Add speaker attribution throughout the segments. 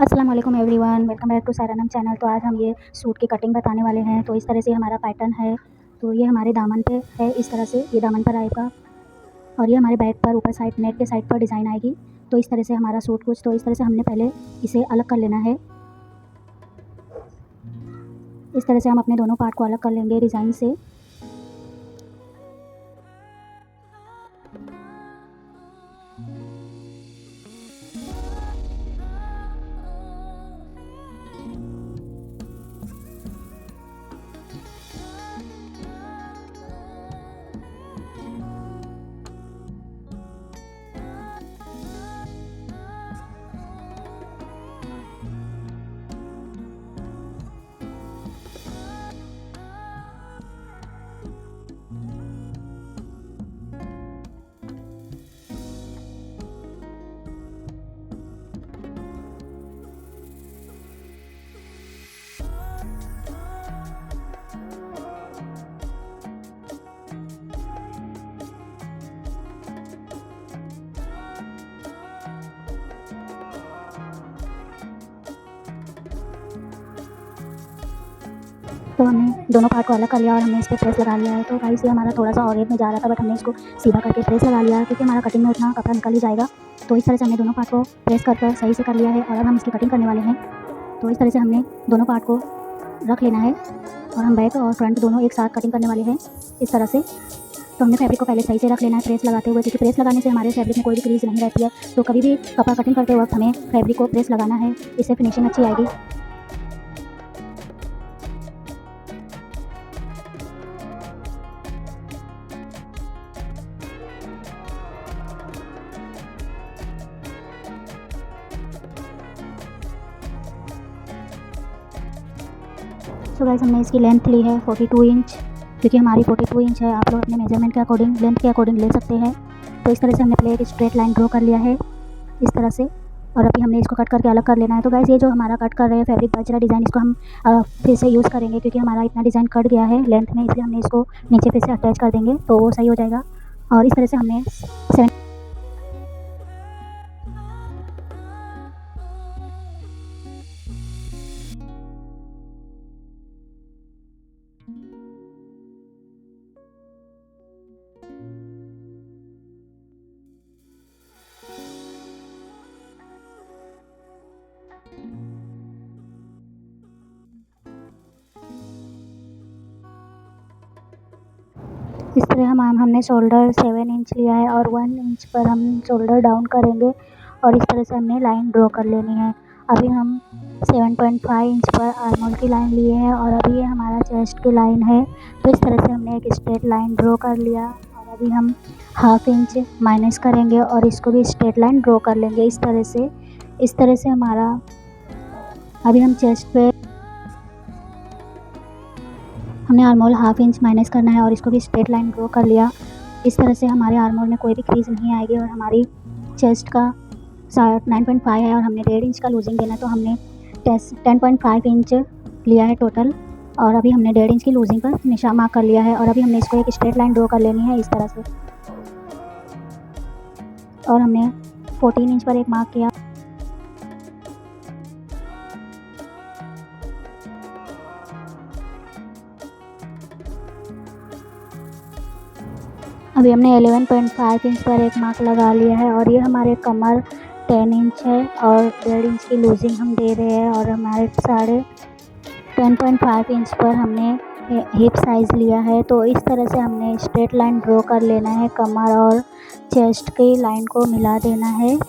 Speaker 1: अस्सलाम वालेकुम everyone, welcome back to Sairanam channel. तो आज हम ये सूट की कटिंग बताने वाले हैं। तो इस तरह से हमारा पैटर्न है। तो ये हमारे दामन पे है, इस तरह से ये दामन पर आएगा और ये हमारे बैक पर ऊपर साइड नेक के साइड पर डिज़ाइन आएगी। तो इस तरह से हमारा सूट कुछ तो इस तरह से हमने पहले इसे अलग कर लेना है। इस तरह से हम अपने दोनों पार्ट को अलग कर लेंगे डिज़ाइन से। तो हमने दोनों पार्ट को अलग कर लिया और हमने इस पर प्रेस लगा लिया है। तो गाइस ये हमारा थोड़ा सा ऑरेंज में जा रहा था, बट हमने इसको सीधा करके प्रेस लगा लिया है क्योंकि हमारा कटिंग में उतना कपड़ा निकल ही जाएगा। तो इस तरह से हमने दोनों पार्ट को प्रेस कर सही से कर लिया है और अब हम इसकी कटिंग करने वाले हैं। तो इस तरह से हमने दोनों पार्ट को रख लेना है और हम बैक और फ्रंट दोनों एक साथ कटिंग करने वाले हैं इस तरह से। तो हमने फैब्रिक को पहले सही से रख लेना है प्रेस लगाते हुए, क्योंकि प्रेस लगाने से हमारे फैब्रिक में कोई भी क्रीज नहीं रहती है। तो कभी भी कपड़ा कटिंग करते वक्त हमें फैब्रिक को प्रेस लगाना है, इससे फिनिशिंग अच्छी आएगी। सो गाइस हमने इसकी लेंथ ली है 42 इंच, क्योंकि हमारी 42 इंच है। आप लोग अपने मेजरमेंट के अकॉर्डिंग लेंथ के अकॉर्डिंग ले सकते हैं। तो इस तरह से हमने पहले एक स्ट्रेट लाइन ड्रॉ कर लिया है इस तरह से, और अभी हमने इसको कट करके अलग कर लेना है। तो गाइस ये जो हमारा कट कर रहे हैं फैब्रिक बच रहा डिज़ाइन, इसको हम फिर से यूज़ करेंगे क्योंकि हमारा इतना डिज़ाइन कट गया है लेंथ में, इसलिए हमने इसको नीचे फिर से अटैच कर देंगे तो वो सही हो जाएगा। और इस तरह से हमने इस तरह हमने शोल्डर 7 इंच लिया है और 1 इंच पर हम शोल्डर डाउन करेंगे और इस तरह से हमने लाइन ड्रॉ कर लेनी है। अभी हम 7.5 इंच पर आर्मोल की लाइन लिए हैं और अभी ये हमारा चेस्ट की लाइन है। तो इस तरह से हमने एक स्ट्रेट लाइन ड्रॉ कर लिया और अभी हम हाफ इंच माइनस करेंगे और इसको भी स्ट्रेट लाइन ड्रॉ कर लेंगे इस तरह से। इस तरह से हमारा अभी हम चेस्ट पे हमने आर्मोल हाफ इंच माइनस करना है और इसको भी स्ट्रेट लाइन ड्रॉ कर लिया। इस तरह से हमारे आर्मोल में कोई भी क्रीज नहीं आएगी और हमारी चेस्ट का 9.5 है और हमने 1.5 इंच का लूजिंग देना है। तो हमने 10.5 इंच लिया है टोटल और अभी हमने 1.5 इंच की लूजिंग पर निशान मार्क कर लिया है और अभी हमने इसको एक स्ट्रेट लाइन ड्रॉ कर लेनी है इस तरह से। और हमने 14 इंच पर एक मार्क किया। अभी हमने 11.5 इंच पर एक मार्क लगा लिया है और ये हमारे कमर 10 इंच है और 1.5 इंच की लूजिंग हम दे रहे हैं और हमारे 10.5 इंच पर हमने हिप साइज़ लिया है। तो इस तरह से हमने स्ट्रेट लाइन ड्रॉ कर लेना है, कमर और चेस्ट की लाइन को मिला देना है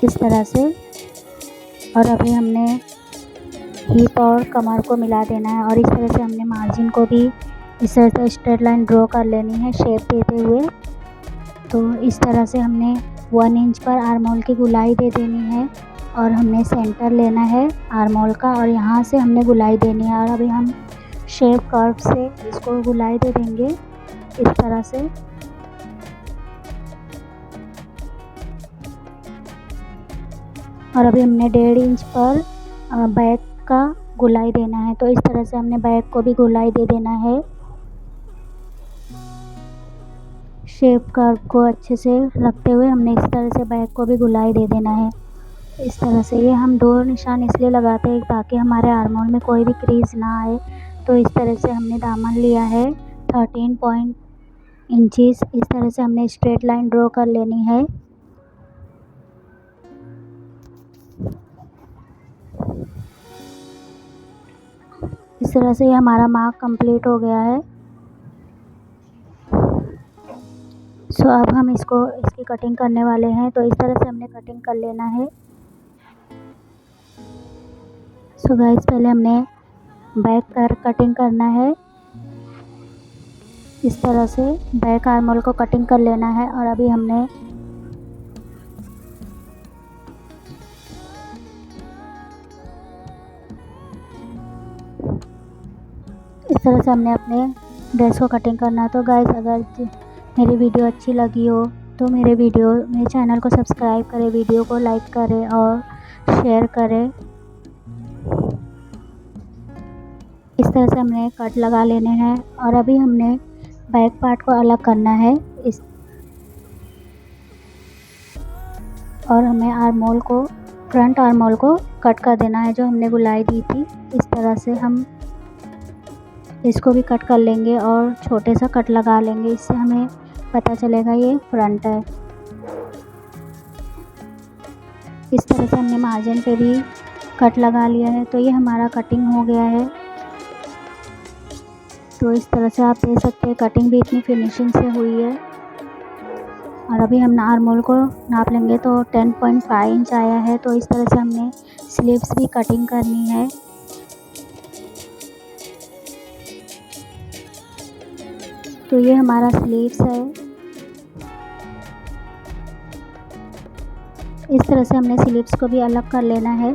Speaker 1: इस तरह से। और अभी हमने हिप और कमर को मिला देना है और इस तरह से हमने मार्जिन को भी इस तरह से स्ट्रेट लाइन ड्रॉ कर लेनी है शेप देते हुए। तो इस तरह से हमने 1 इंच पर आर्मोल की गुलाई दे देनी है और हमने सेंटर लेना है आर्मोल का और यहाँ से हमने गुलाई देनी है और अभी हम शेप कर्व से इसको गुलाई दे देंगे इस तरह से। और अभी हमने 1.5 इंच पर बैक का गुलाई देना है। तो इस तरह से हमने बैक को भी गुलाई दे देना है। शेप कर्व को अच्छे से रखते हुए हमने इस तरह से बैक को भी गुलाई दे देना है। इस तरह से ये हम 2 निशान इसलिए लगाते हैं ताकि हमारे आर्म होल में कोई भी क्रीज ना आए। तो इस तरह से हमने दामन लिया है 13 इंचेस। इस तरह से हमने स्ट्रेट लाइन ड्रॉ कर लेनी है। इस तरह से ये हमारा मार्क कंप्लीट हो गया है। सो अब हम इसकी कटिंग करने वाले हैं। तो इस तरह से हमने कटिंग कर लेना है। सो गाइस, पहले हमने बैक पर कटिंग करना है। इस तरह से बैक आर्म होल को कटिंग कर लेना है। और अभी हमने इस तरह से अपने ड्रेस को कटिंग करना है। तो गाइस, अगर मेरी वीडियो अच्छी लगी हो तो मेरे चैनल को सब्सक्राइब करें, वीडियो को लाइक करें और शेयर करें। इस तरह से हमने कट लगा लेने हैं। और अभी हमने बैक पार्ट को अलग करना है और हमें आर्म होल को, फ्रंट आर्म होल को कट कर देना है जो हमने गुलाई दी थी। इस तरह से हम इसको भी कट कर लेंगे और छोटे सा कट लगा लेंगे। इससे हमें पता चलेगा ये फ्रंट है। इस तरह से हमने मार्जिन पे भी कट लगा लिया है। तो ये हमारा कटिंग हो गया है। तो इस तरह से आप देख सकते हैं कटिंग भी इतनी फिनिशिंग से हुई है। और अभी हम आर्म होल को नाप लेंगे तो 10.5 इंच आया है। तो इस तरह से हमने स्लीव्स भी कटिंग करनी है। तो ये हमारा स्लीव्स है। इस तरह से हमने स्लीव्स को भी अलग कर लेना है।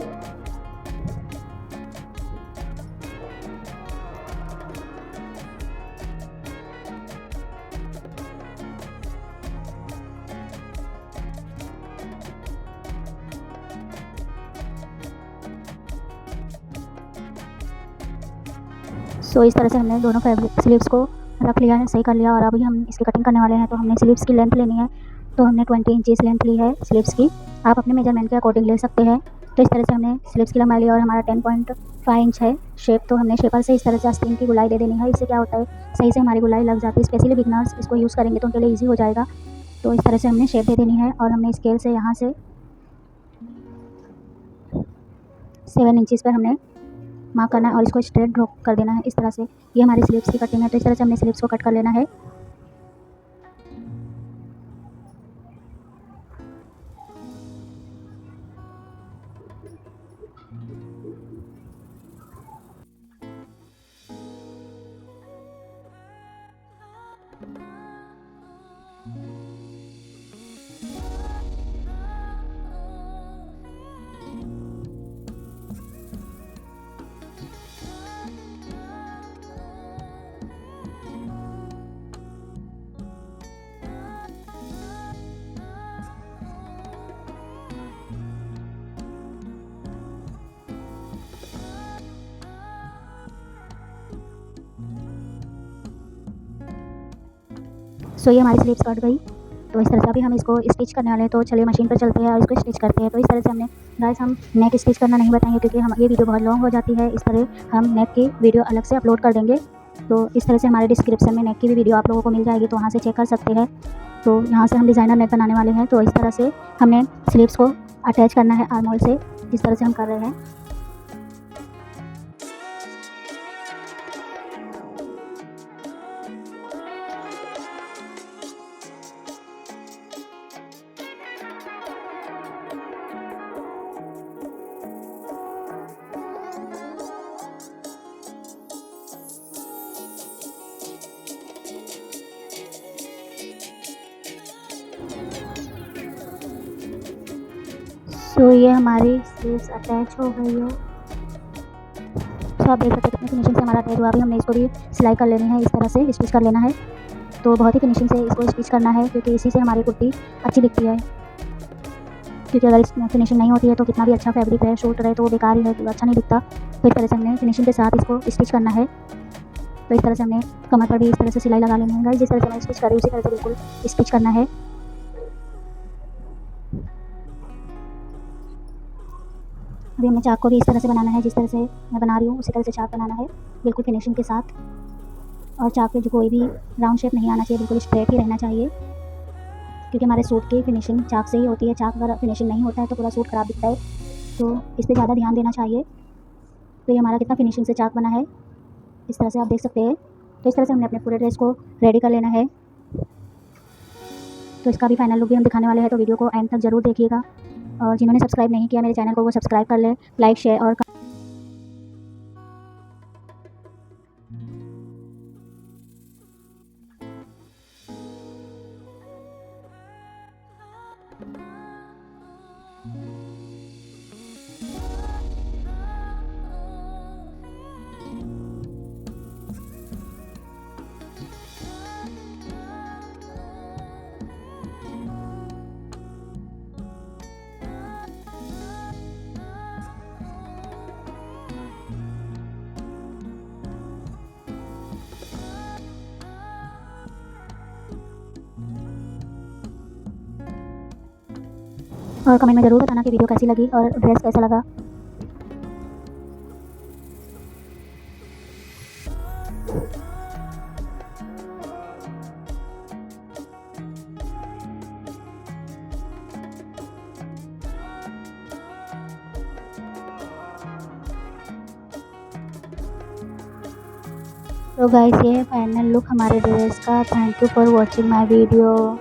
Speaker 1: सो इस तरह से हमने दोनों स्लीव्स को रख लिया है, सही कर लिया। और अभी हम इसकी कटिंग करने वाले हैं। तो हमने स्लीव्स की लेंथ लेनी है। तो हमने 20 इंचेस लेंथ ली है स्लीव्स की। आप अपने मेजरमेंट के अकॉर्डिंग ले सकते हैं। तो इस तरह से हमने स्लीव्स की लंबाई ली और हमारा 10.5 इंच है शेप। तो हमने शेपर से इस तरह से आस्तीन की गुलाई दे देनी है। इससे क्या होता है, सही से हमारी गुलाई लग जाती है। स्पेशली बिगनर्स इसको यूज़ करेंगे तो उनके लिए ईजी हो जाएगा। तो इस तरह से हमने शेप दे देनी है। और हमने स्केल से यहाँ से 7 इंचेस पर हमने मार्क करना है और इसको स्ट्रेट ड्रॉ कर देना है। इस तरह से ये हमारी स्लीव्स की कटिंग है। तो इस तरह से हमने स्लीव्स को कट कर लेना है। सो ये हमारी स्लीव्स कट गई। तो इस तरह से अभी हम इसको स्टिच करने वाले हैं। तो चलिए मशीन पर चलते हैं और इसको स्टिच करते हैं। तो इस तरह से हमने गाइस, हम नेक स्टिच करना नहीं बताएंगे क्योंकि हम ये वीडियो बहुत लॉन्ग हो जाती है। इस तरह हम नेक की वीडियो अलग से अपलोड कर देंगे। तो इस तरह से हमारे डिस्क्रिप्शन में नेक की भी वीडियो आप लोगों को मिल जाएगी, तो वहाँ से चेक कर सकते हैं। तो यहाँ से हम डिज़ाइनर नेक बनाने वाले हैं। तो इस तरह से हमने स्लीव्स को अटैच करना है आर्म होल से। इस तरह से हम कर रहे हैं। सो ये हमारी स्लीव्स अटैच हो गई हो। सो आप देख सकते हैं कितनी फिनिशिंग से हमारा अटैच हुआ। अभी हमने इसको भी सिलाई कर लेनी है, इस तरह से स्टिच कर लेना है। तो बहुत ही फिनिशिंग से इसको स्टिच करना है क्योंकि इसी से हमारी कुर्ती अच्छी दिखती है। क्योंकि अगर इसमें फिनिशिंग नहीं होती है तो कितना भी अच्छा फैब्रिक रहे, शूट रहे, तो वो बेकार ही है, तो अच्छा नहीं दिखता। तो इस तरह से हमने फिनिशिंग के साथ इसको स्टिच करना है। तो इस तरह से हमने कमर पर भी इस तरह से सिलाई लगा लेनी है। गाइस, जिस तरह से मैं स्टिच कर रही हूँ उसी तरह से बिल्कुल स्टिच करना है। अभी हमें चाक को भी इस तरह से बनाना है, जिस तरह से मैं बना रही हूँ उसी तरह से चाक बनाना है, बिल्कुल फिनिशिंग के साथ। और चाक पे जो कोई भी राउंड शेप नहीं आना चाहिए, बिल्कुल स्ट्रेट ही रहना चाहिए, क्योंकि हमारे सूट की फिनिशिंग चाक से ही होती है। चाक अगर फिनिशिंग नहीं होता है तो पूरा सूट ख़राब दिखता है, तो इस पर ज़्यादा ध्यान देना चाहिए। तो ये हमारा कितना फिनिशिंग से चाक बना है, इस तरह से आप देख सकते हैं। तो इस तरह से हमने अपने पूरे ड्रेस को रेडी कर लेना है। तो इसका भी फाइनल लुक भी हम दिखाने वाले हैं, तो वीडियो को एंड तक ज़रूर देखिएगा। और जिन्होंने सब्सक्राइब नहीं किया मेरे चैनल को, वो सब्सक्राइब कर लें, लाइक शेयर और कमेंट में ज़रूर बताना कि वीडियो कैसी लगी और ड्रेस कैसा लगा। तो गाइस ये फाइनल लुक हमारे ड्रेस का। Thank you for watching my video.